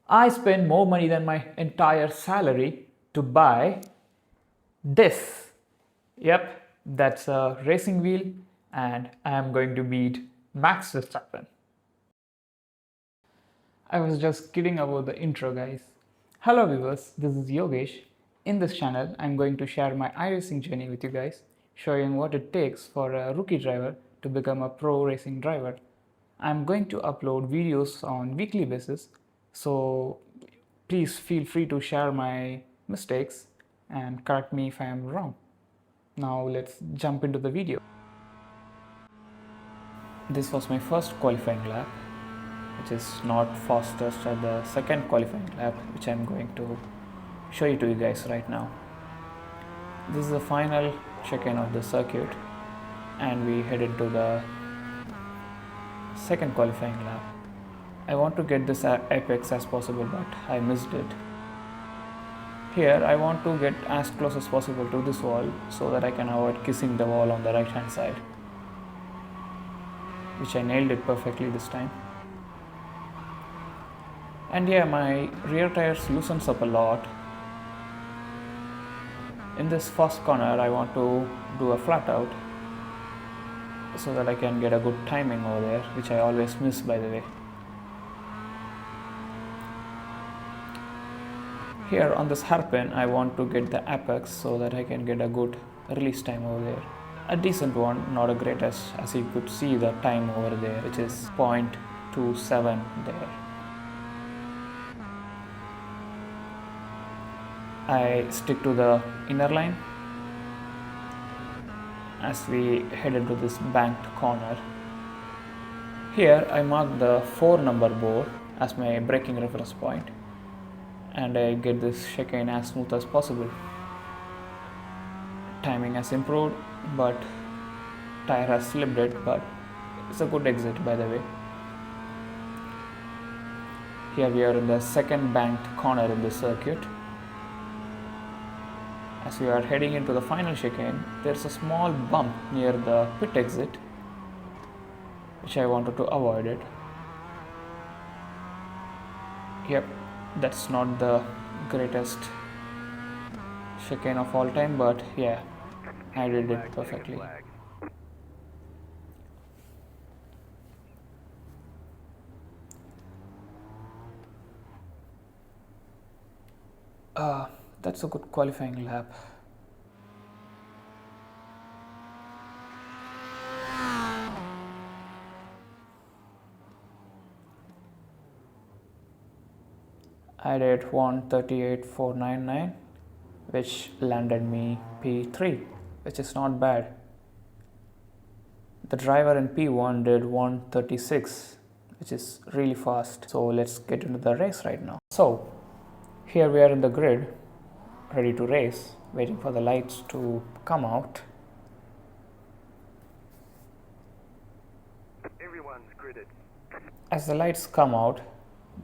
I spent more money than my entire salary to buy this. Yep, that's a racing wheel, and I am going to beat Max Verstappen. I was just kidding about the intro, guys. Hello, viewers, this is Yogesh. In this channel, I'm going to share my iRacing journey with you guys, showing what it takes for a rookie driver to become a pro racing driver. I'm going to upload videos on weekly basis, so please feel free to share my mistakes and correct me if I am wrong. Now let's jump into the video. This was my first qualifying lap, which is not fastest at the second qualifying lap, which I'm going to show you to you guys right now. This is the final check-in of the circuit, and we headed to the second qualifying lap. I want to get this apex as possible, but I missed it. Here I want to get as close as possible to this wall so that I can avoid kissing the wall on the right hand side, which I nailed it perfectly this time. And yeah, my rear tires loosens up a lot. In this first corner I want to do a flat out so that I can get a good timing over there, which I always miss, by the way. Here on this hairpin I want to get the apex so that I can get a good release time over there. A decent one, not a greatest, as you could see the time over there, which is 0.27 there. I stick to the inner line as we head into this banked corner. Here I mark the 4 number board as my braking reference point, and I get this chicane as smooth as possible. Timing has improved, but tire has slipped it, but it's a good exit, by the way. Here we are in the second banked corner in the circuit. As we are heading into the final chicane, there's a small bump near the pit exit, which I wanted to avoid it. Yep, that's not the greatest chicane of all time, but yeah, I did it perfectly. That's a good qualifying lap. I did 138.499, which landed me P3, which is not bad. The driver in P1 did 136, which is really fast. So let's get into the race right now. So here we are in the grid, ready to race, waiting for the lights to come out. Everyone's gridded. As the lights come out,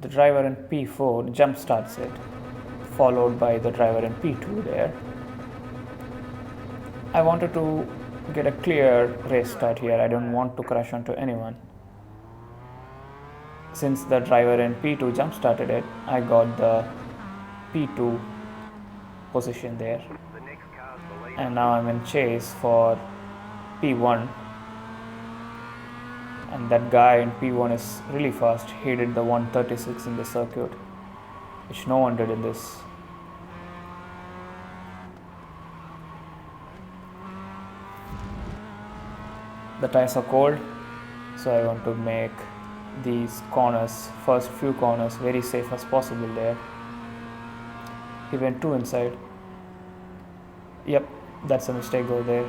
the driver in P4 jump starts it, followed by the driver in P2 there. I wanted to get a clear race start here. I don't want to crash onto anyone. Since the driver in P2 jump started it, I got the P2 position there, and now I'm in chase for P1, and that guy in P1 is really fast. He did the 136 in the circuit, which no one did in this. The tires are cold, so I want to make these corners, first few corners, very safe as possible there. He went too inside. Yep, that's a mistake over there.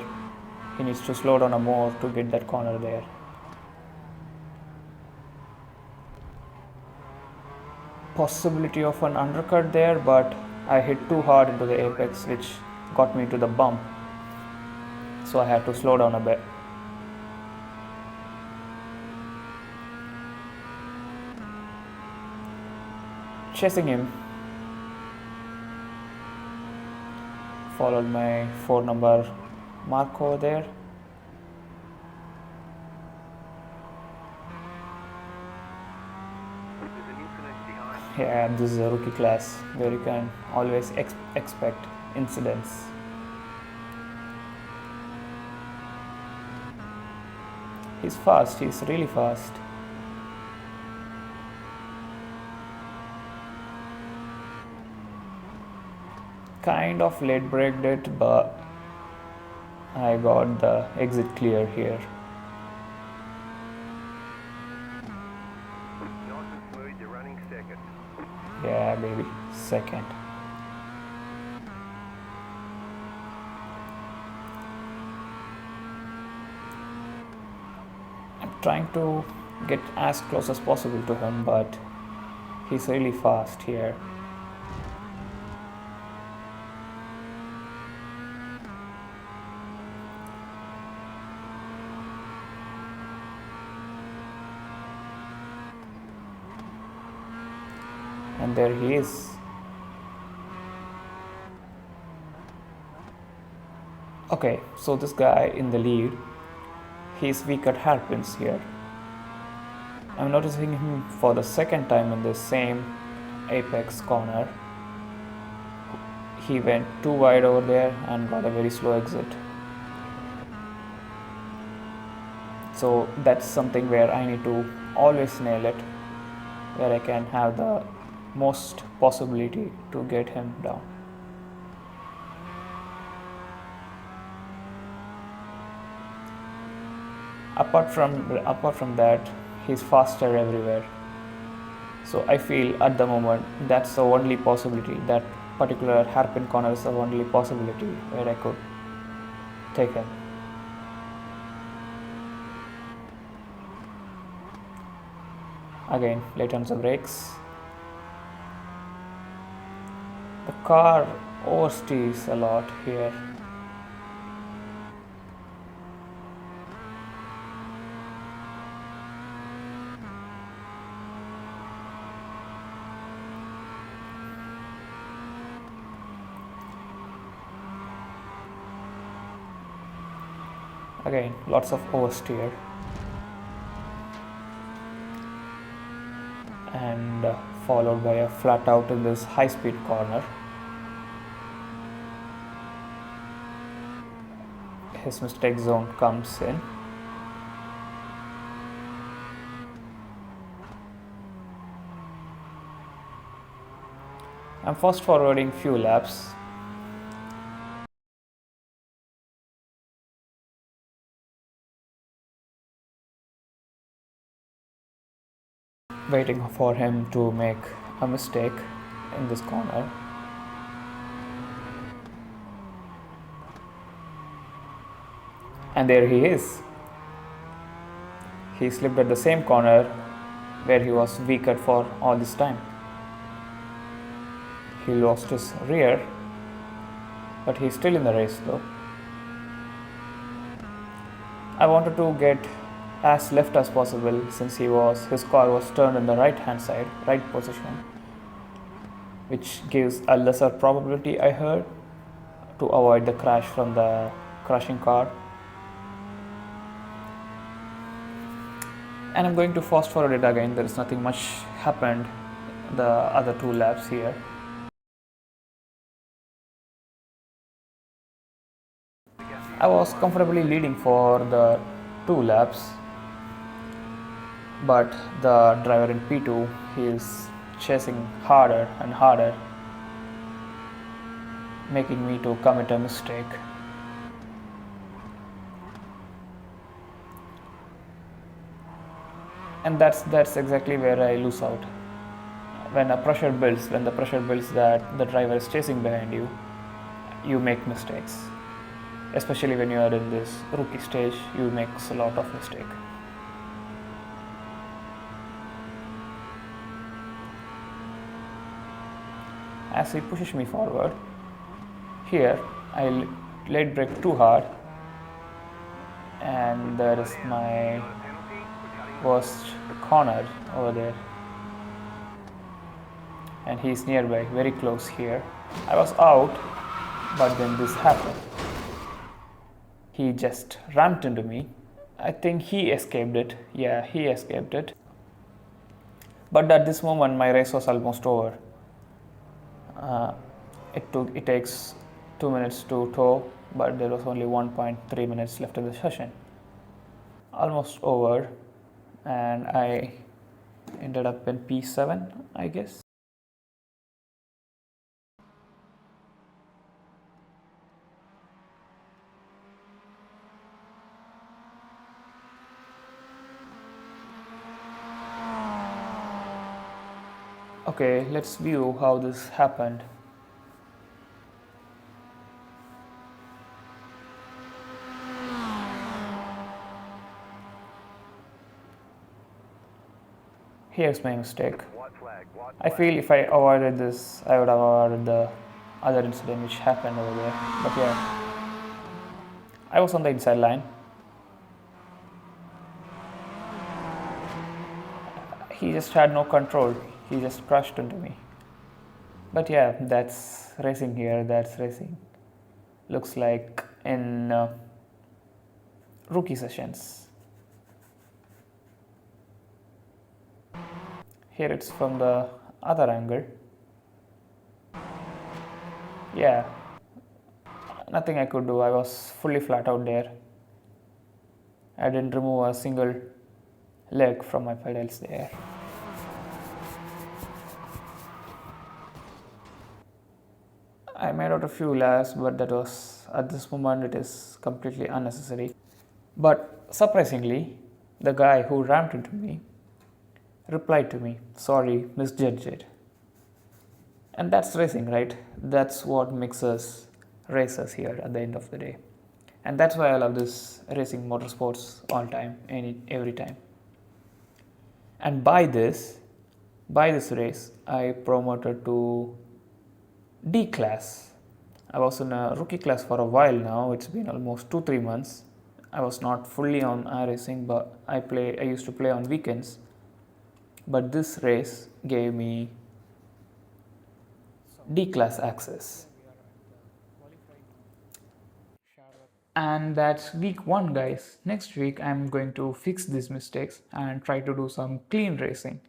He needs to slow down a more to get that corner there. Possibility of an undercut there, but I hit too hard into the apex, which got me to the bump, so I had to slow down a bit. Chasing him, followed my 4 number mark over there. Yeah, this is a rookie class where you can always expect incidents. He's fast, he's really fast. Kind of late braked it, but I got the exit clear here. Nice and smooth, you're running second. Yeah, baby, second. I'm trying to get as close as possible to him, but he's really fast here. And there he is. Okay, so this guy in the lead, he's weak at hairpins here. I'm noticing him for the second time in the same apex corner. He went too wide over there and got a very slow exit. So that's something where I need to always nail it, where I can have the most possibility to get him down. Apart from that, he's faster everywhere. So I feel at the moment that's the only possibility. That particular hairpin corner is the only possibility where I could take him. Again, late on the brakes. The car oversteers a lot here. Again, lots of oversteer. And followed by a flat out in this high speed corner. His mistake zone comes in. I'm fast forwarding few laps. Waiting for him to make a mistake in this corner. And there he is. He slipped at the same corner where he was weak at for all this time. He lost his rear, but he's still in the race though. I wanted to get as left as possible since his car was turned in the right hand side, right position, which gives a lesser probability, I heard, to avoid the crash from the crashing car. And I'm going to fast forward it again. There is nothing much happened the other two laps here. I was comfortably leading for the 2 laps, but the driver in P2, he is chasing harder and harder, making me to commit a mistake. And that's exactly where I lose out. When the pressure builds that the driver is chasing behind you, you make mistakes. Especially when you are in this rookie stage, you make a lot of mistake. As he pushes me forward, here I late brake too hard, and there is my worst corner over there, and he's nearby, very close here. I was out, but then this happened. He just rammed into me. I think he escaped it. Yeah, he escaped it. But at this moment, my race was almost over. Uh, it takes 2 minutes to tow, but there was only 1.3 minutes left in the session. Almost over, and I ended up in P7, I guess. Okay, let's view how this happened. Here's my mistake. White flag, white I flag. feel if I avoided this, I would have avoided the other incident which happened over there. But yeah, I was on the inside line. He just had no control. He just crashed into me. But yeah, that's racing here. That's racing. Looks like in rookie sessions. Here it's from the other angle. Yeah, nothing I could do. I was fully flat out there. I didn't remove a single leg from my pedals there. I made out a few laps, but that was at this moment it is completely unnecessary. But surprisingly, the guy who rammed into me replied to me, "Sorry, misjudged it." And that's racing, right? That's what makes us racers here at the end of the day. And that's why I love this racing motorsports all time, every time. And by this race, I promoted to D class. I was in a rookie class for a while now. It's been almost 2-3 months. I was not fully on iRacing, but I used to play on weekends. But this race gave me D class access. And that's week 1, guys. Next week I'm going to fix these mistakes and try to do some clean racing.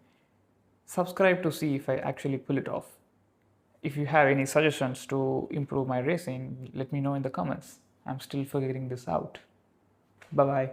Subscribe to see if I actually pull it off. If you have any suggestions to improve my racing, let me know in the comments. I'm still figuring this out. Bye bye.